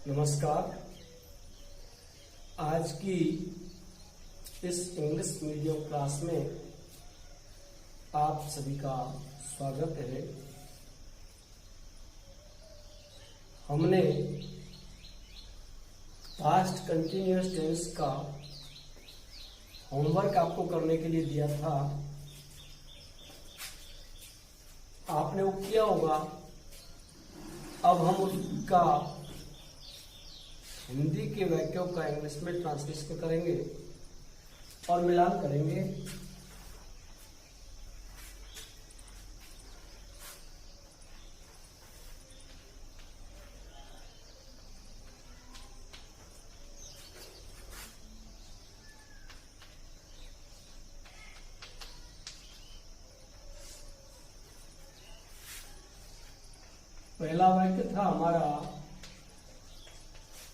नमस्कार। आज की इस इंग्लिश मीडियम क्लास में आप सभी का स्वागत है। हमने पास्ट कंटिन्यूअस टेंस का होमवर्क आपको करने के लिए दिया था। आपने वो किया होगा। अब हम उसका हिंदी के वाक्यों का इंग्लिश में ट्रांसलेशन करेंगे और मिलान करेंगे। पहला वाक्य था हमारा,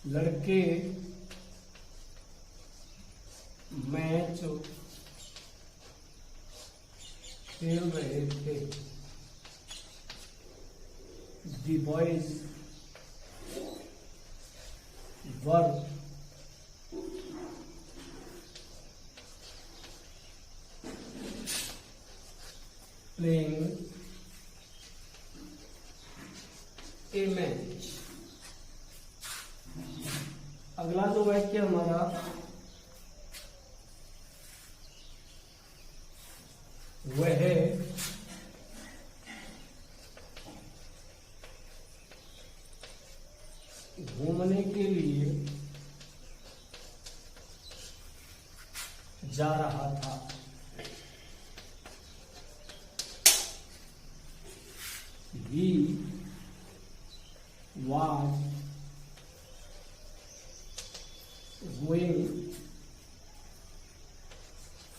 लड़के मैच खेल रहे थे। The boys were playing a match। अगला जो वाक्य हमारा, वह घूमने के लिए जा रहा था। He was going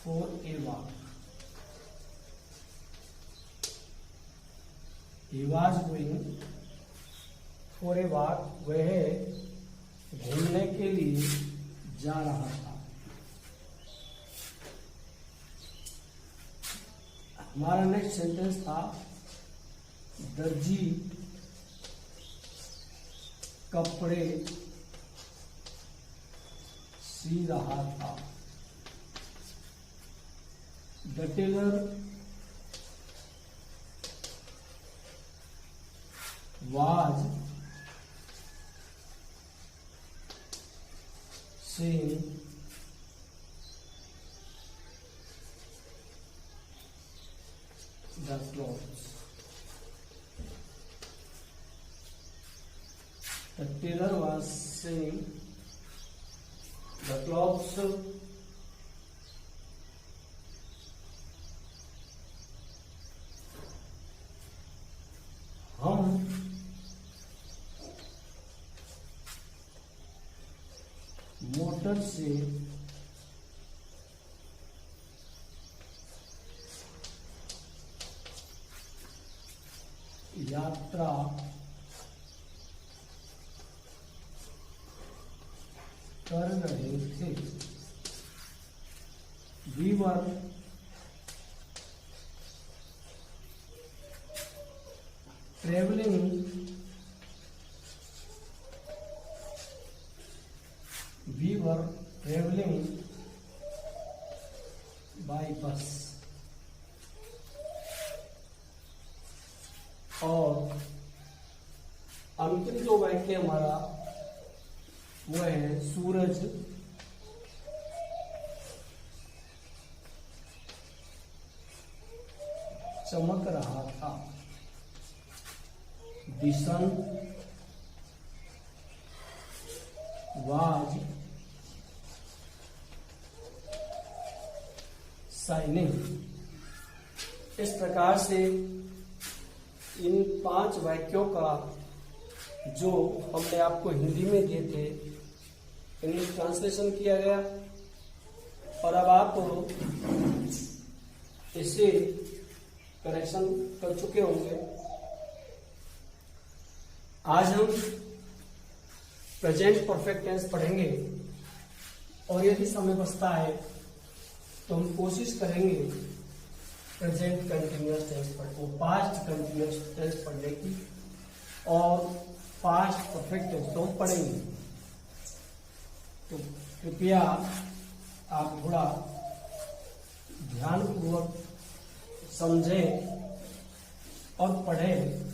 for a walk। He was going for a walk। वह घूमने के लिए जा रहा था। हमारा नेक्स्ट सेंटेंस था, दर्जी कपड़े सी रहा था। The tailor was sewing the clothes। The tailor was sewing the clothes। हम मोटर से यात्रा कर रहे थे। We were traveling by bus। और अंतिम जो वाक्य हमारा वो है, सूरज चमक रहा था। The sun was shining। इस प्रकार से इन 5 वाक्यों का जो हमने आपको हिंदी में दिए थे, इंग्लिश ट्रांसलेशन किया गया और अब आप इसे करेक्शन कर चुके होंगे। आज हम प्रेजेंट परफेक्ट टेंस पढ़ेंगे और यदि समय बचता है तो हम कोशिश करेंगे present continuous tense past continuous tense पढ़ने की और पास्ट परफेक्ट टेंस तो हम पढ़ेंगे, तो कृपया आप थोड़ा ध्यानपूर्वक समझें और पढ़ें।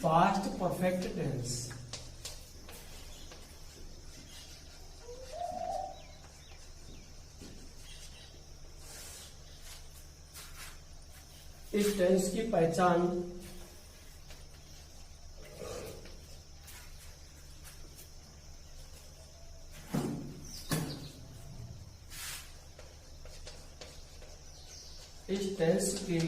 पास्ट परफेक्ट टेंस इस टेंस की पहचान इस टेंस की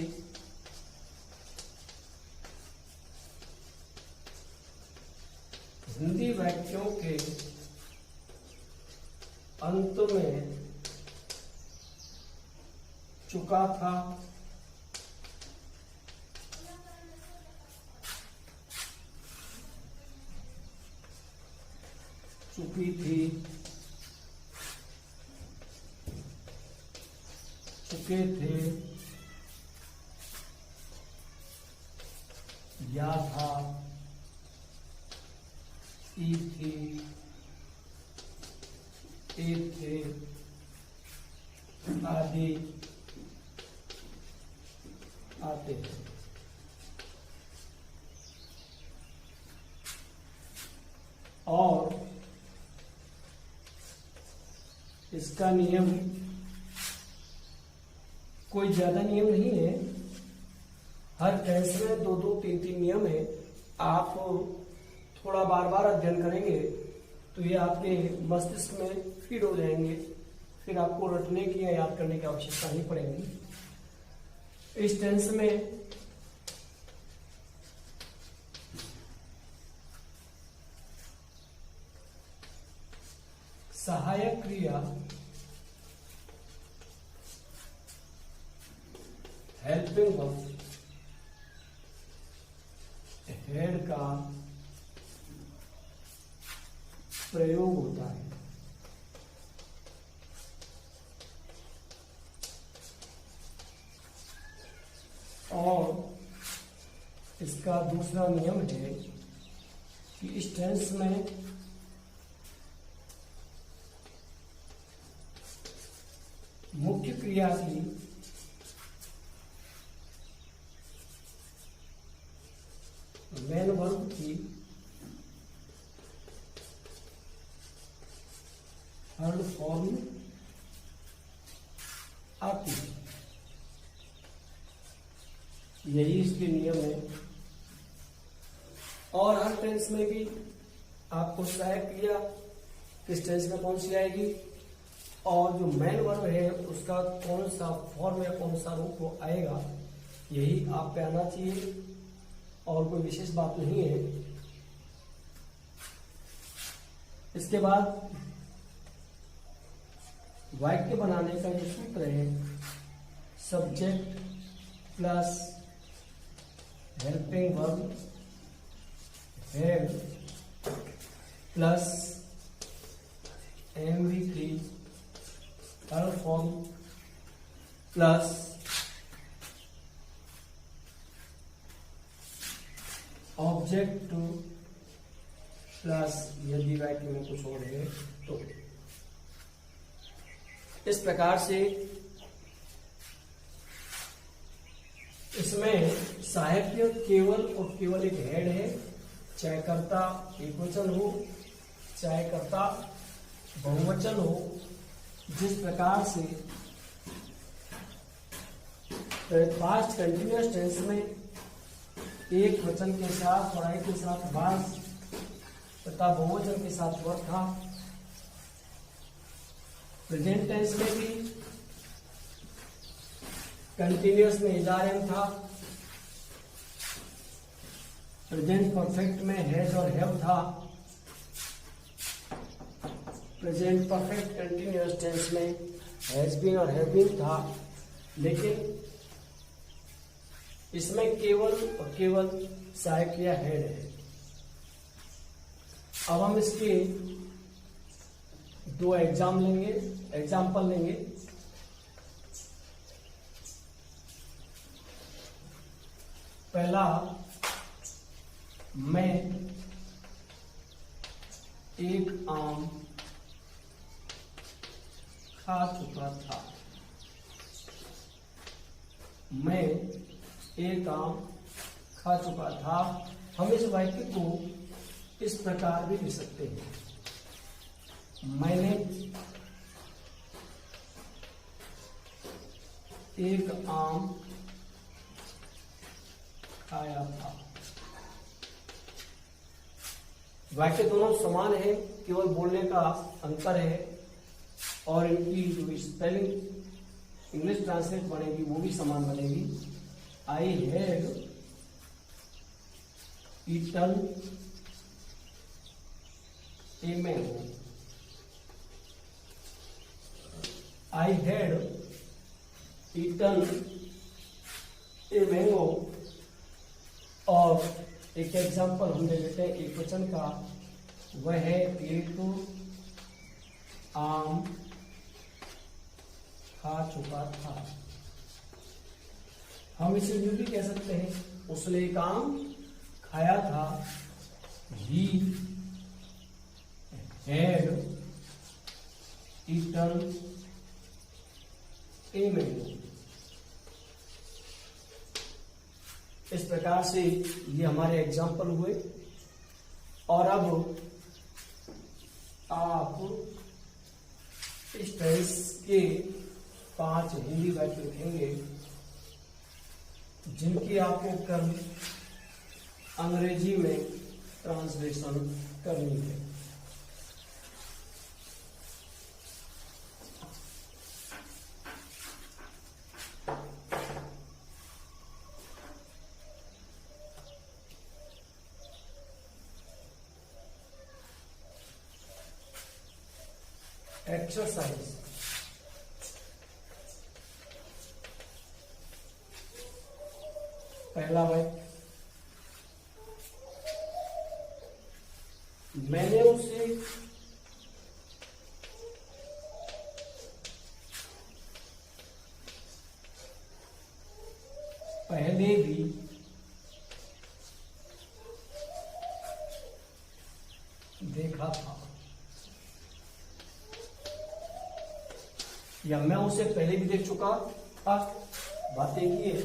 हिंदी वाक्यों के अंत में चुका था, चुकी थी, चुके थे, या था, ई थी, ए थे, आदि आते हैं। और इसका नियम कोई ज्यादा नियम नहीं है, हर टेंस में 2-2, 3-3 नियम है। आप थोड़ा बार बार अध्ययन करेंगे तो ये आपके मस्तिष्क में फीड हो जाएंगे, फिर आपको रटने की या याद करने की आवश्यकता नहीं पड़ेगी। इस टेंस में सहायक क्रिया हेल्पिंग वर्ब हेड का प्रयोग होता है। और इसका दूसरा नियम है कि इस टेंस में मुख्य क्रिया की मेन वर्ब की थर्ड फॉर्म आती है, यही इसके नियम है। और हर टेंस में भी आपको सहायक क्रिया किस टेंस में कौन सी आएगी और जो मेन वर्ब है उसका कौन सा फॉर्म या कौन सा रूप वो आएगा, यही आप पे आना चाहिए और कोई विशेष बात नहीं है। इसके बाद वाक्य बनाने का जो सूत्र है, subject plus helping verb head plus MV3 third form plus object two plus यदि वाक्य में कुछ और है तो। इस प्रकार से इसमें सहायक केवल और केवल एक हेड है, चाहे कर्ता एकवचन हो चाहे कर्ता बहुवचन हो। जिस प्रकार से पास्ट कंटिन्यूअस टेंस में एक वचन के साथ और आई के साथ वाज तथा बहुवचन के साथ वर था, प्रेजेंट टेंस में भी कंटिन्यूअस में इजारेम था, प्रेजेंट परफेक्ट में हैज और हैव था, प्रेजेंट परफेक्ट कंटिन्यूअस टेंस में हैज बीन और हैव बीन था। लेकिन इसमें केवल और केवल सहायक या हेड है। अब हम इसके दो एग्जाम्पल लेंगे। पहला, मैं एक आम खा चुका था। मैं एक आम खा चुका था। हम इस वाक्य को इस प्रकार भी लिख सकते हैं, मैंने एक आम खाया था। वाक्य दोनों समान है, केवल बोलने का अंतर है और इनकी जो स्पेलिंग इंग्लिश ट्रांसलेट बनेगी वो भी समान बनेगी। I had eaten a mango. I had eaten a mango. और एक एग्जाम्पल हम ले लेते हैं एक वचन का, वह है एक आम खा चुका था। हम इसे यूं भी कह सकते हैं, उसने एक आम खाया था। He had eaten a mango. इस प्रकार से ये हमारे एग्जाम्पल हुए। और अब आप इस टेंस के 5 हिंदी वाक्य लिखेंगे जिनकी आपको कल अंग्रेजी में ट्रांसलेशन करनी है। एक्सरसाइज। पहला वाक्य, मैंने उसे पहले भी देखा था। या मैं उसे पहले भी देख चुका था। बातें की है।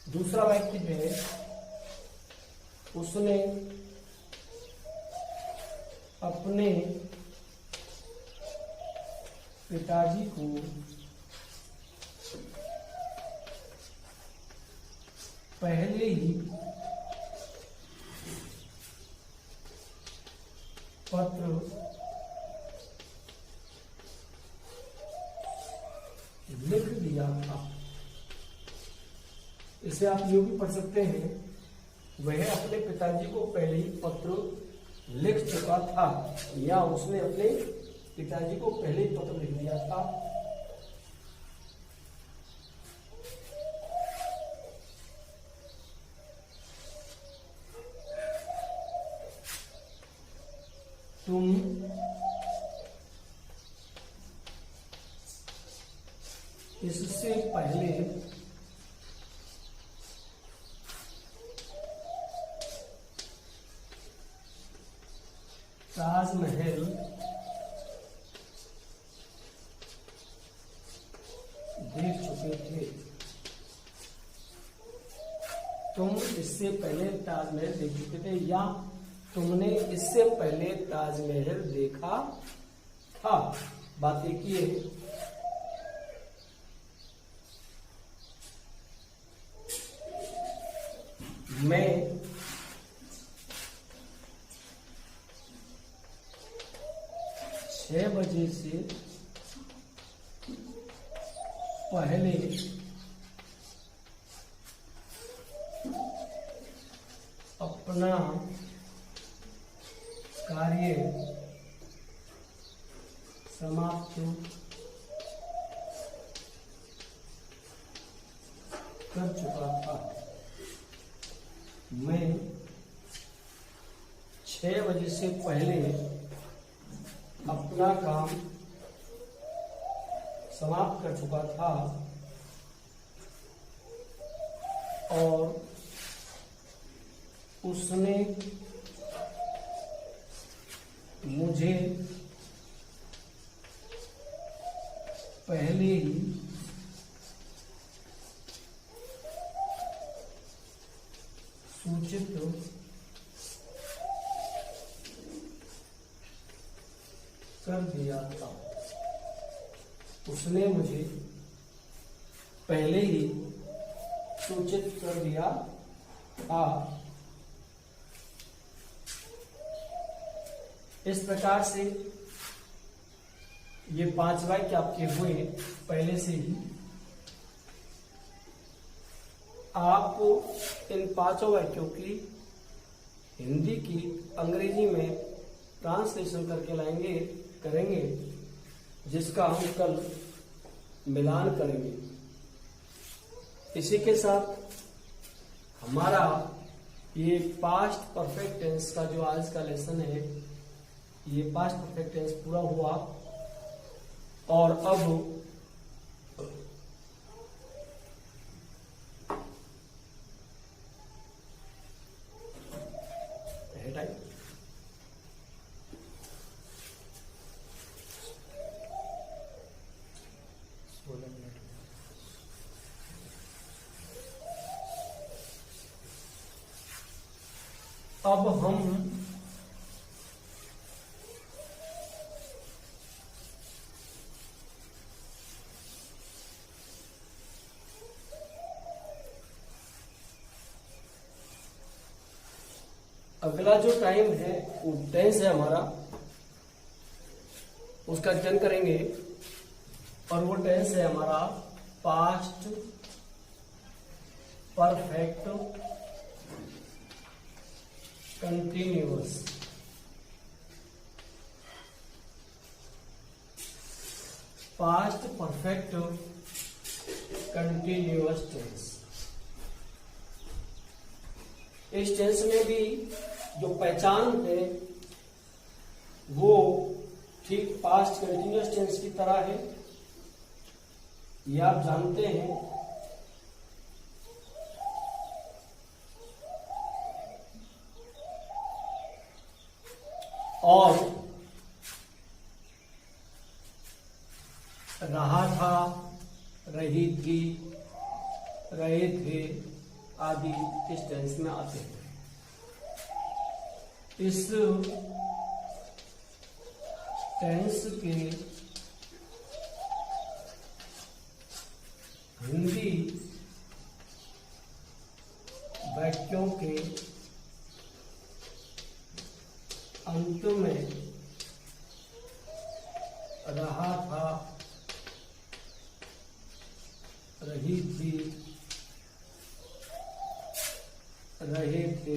दूसरा वाक्य है, उसने अपने पिताजी को पहले ही पत्र लिख दिया था। इसे आप यूं भी पढ़ सकते हैं, वह अपने पिताजी को पहले ही पत्र लिख चुका था, या उसने अपने पिताजी को पहले ही पत्र लिख दिया था। तुम इससे पहले ताजमहल देख चुके थे। तुम इससे पहले ताजमहल देख चुके थे, या तुमने इससे पहले ताजमहल देखा था। बात एक ही है। मैं 6 बजे से पहले अपना कार्य समाप्त कर चुका था। मैं 6 बजे से पहले अपना काम समाप्त कर चुका था और उसने मुझे पहले ही सूचित कर दिया था। उसने मुझे पहले ही सूचित कर दिया था। इस प्रकार से ये 5 वाक्य आपके हुए पहले से ही। आप इन 5 वाक्यों की हिंदी की अंग्रेजी में ट्रांसलेशन करके करेंगे, जिसका हम कल मिलान करेंगे। इसी के साथ हमारा ये पास्ट परफेक्ट टेंस का जो आज का लेसन है, ये पास्ट परफेक्ट टेंस पूरा हुआ। और अब हम अगला जो टाइम है वो टेंस है हमारा, उसका अध्ययन करेंगे। और वो टेंस है हमारा past perfect continuous. Past perfect continuous tense. इस टेंस में भी जो पहचान है वो ठीक पास्ट कंटिन्यूअस टेंस की तरह है, ये आप जानते हैं। और रहा था, रही थी, रहे थे आदि इस टेंस में आते हैं। इस टेंस के हिंदी वाक्यों के अंत में रहा था, रही थी, रहे थे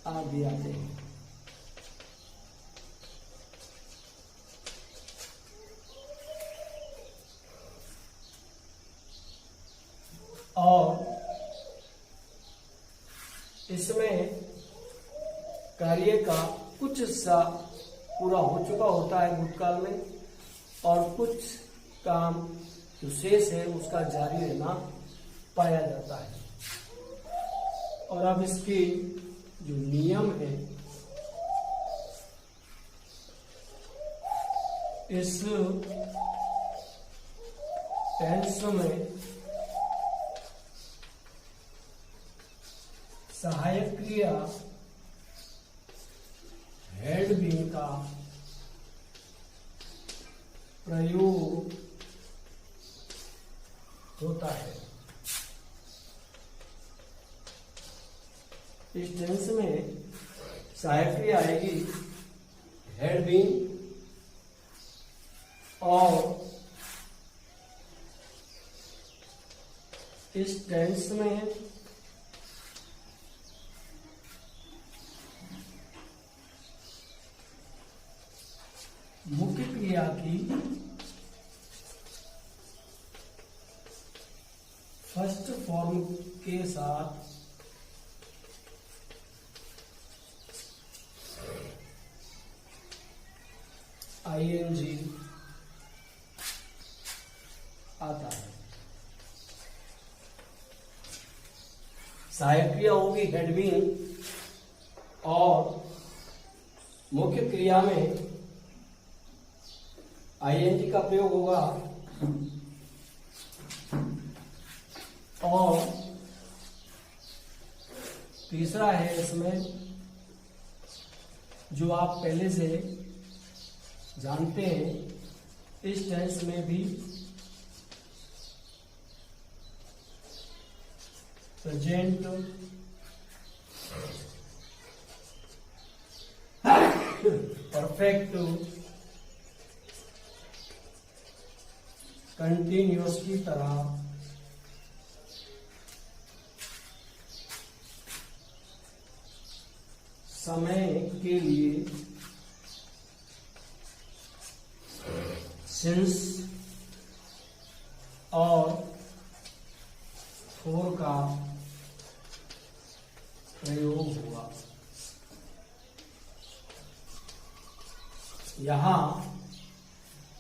आदि आते हैं। और इसमें कार्य का कुछ हिस्सा पूरा हो चुका होता है भूतकाल में, और कुछ काम जो शेष है उसका जारी रहना पाया जाता है। और अब इसके जो नियम है, इस टेंस में सहायक क्रिया हैड बीन का प्रयोग होता है। इस टेंस में सहायक क्रिया आएगी हैड बीन, और इस टेंस में मुख्य क्रिया की फर्स्ट फॉर्म के साथ आईएनजी आता है। सहायक क्रिया होगी हैड बीन और मुख्य क्रिया में आईएनजी का प्रयोग होगा और तीसरा है इसमें जो आप पहले से जानते हैं इस टेंस में भी प्रेजेंट परफेक्ट कंटिन्यूअस की तरह समय के लिए सिंस और फोर का प्रयोग हुआ। यहां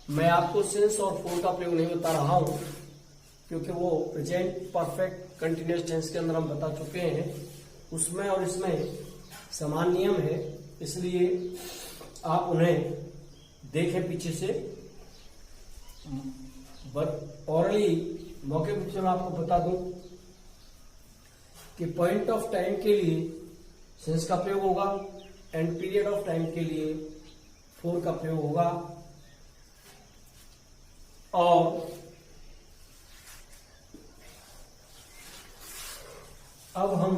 मैं आपको सिंस और फोर का प्रयोग नहीं बता रहा हूं क्योंकि वो प्रेजेंट परफेक्ट कंटिन्यूअस टेंस के अंदर हम बता चुके हैं। उसमें और इसमें समान नियम है, इसलिए आप उन्हें देखें पीछे से। ऑरली मौके पर मैं आपको बता दूं कि पॉइंट ऑफ टाइम के लिए सिंस का प्रयोग होगा एंड पीरियड ऑफ टाइम के लिए फोर का प्रयोग होगा। और अब हम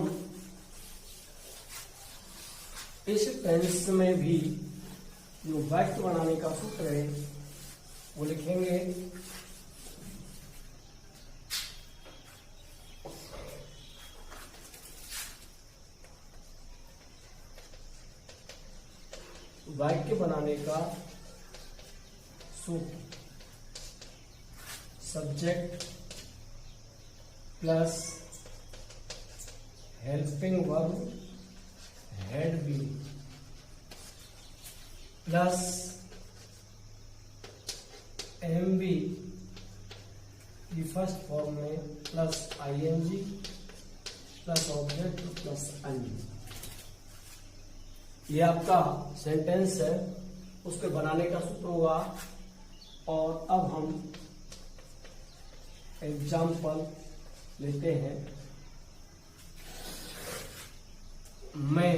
इस टेंस में भी जो वाक्य बनाने का सूत्र है वो लिखेंगे। वाक्य बनाने का सूत्र subject plus helping verb had been plus एमबी की फर्स्ट फॉर्म में plus ING plus object plus एनजी। ये आपका सेंटेंस है, उसके बनाने का सूत्र होगा। और अब हम एग्जाम्पल लेते हैं। मैं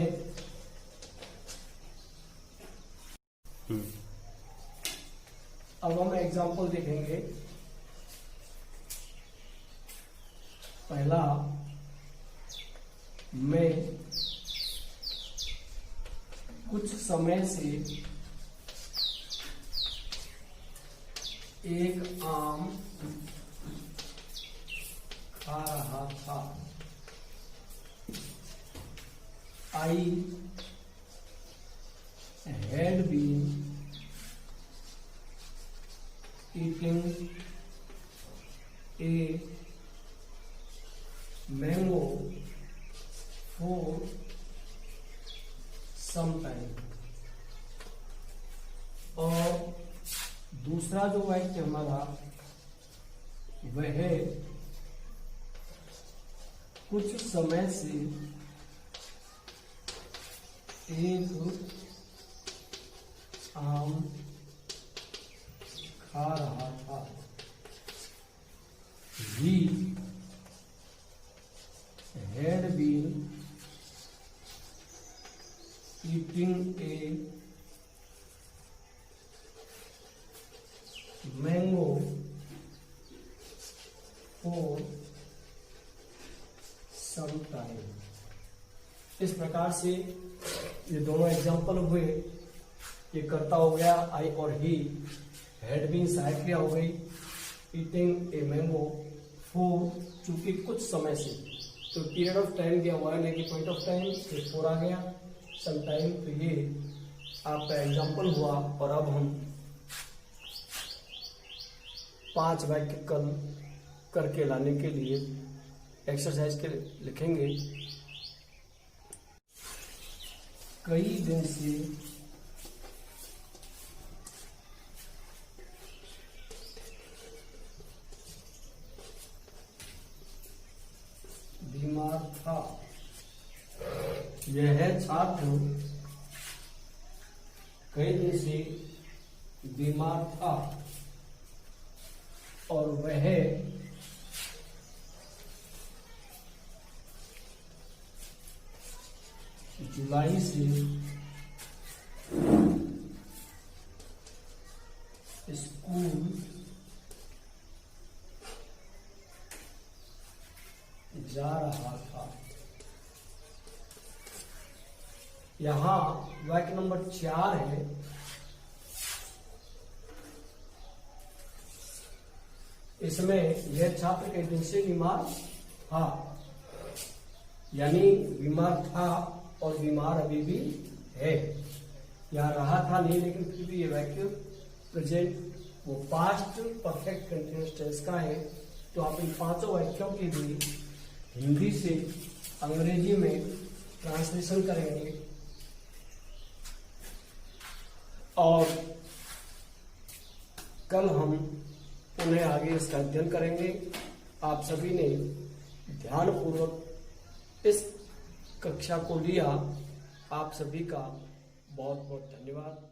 अब हम एग्जाम्पल देखेंगे। पहला, मैं कुछ समय से एक आम खा रहा था। I had been eating a mango for some time। और दूसरा जो वाक्य हमारा वह कुछ समय से एक आम खा रहा था। He had been eating a mango for some time। इस प्रकार से ये दोनों एग्जाम्पल हुए। ये कर्ता हो गया आई और ही, हैड बीन सहायक क्रिया हो गई, ईटिंग ए मैंगो फॉर चूंकि कुछ समय से, तो पीरियड ऑफ टाइम दिया हुआ है लेकिन पॉइंट ऑफ टाइम फिर फोर आ गया, सम टाइम। तो ये आपका एग्जाम्पल हुआ। और अब हम 5 वाक्य कल करके लाने के लिए एक्सरसाइज के लिखेंगे। कई दिन से बीमार था। यह छात्र कई दिन से बीमार था और वह जुलाई से स्कूल जा रहा था। यहां वाक्य नंबर 4 है। इसमें यह छात्र कई दिन से बीमार था, यानी बीमार था और बीमार अभी भी है। यहाँ रहा था नहीं, लेकिन फिर भी ये वाक्य प्रेजेंट वो पास्ट परफेक्ट कंटिन्यूअस टेंस का है। तो आप इन 5 वाक्यों की भी हिंदी से अंग्रेजी में ट्रांसलेशन करेंगे और कल हम उन्हें आगे इसका अध्ययन करेंगे। आप सभी ने ध्यानपूर्वक इस कक्षा को लिया। आप सभी का बहुत बहुत धन्यवाद।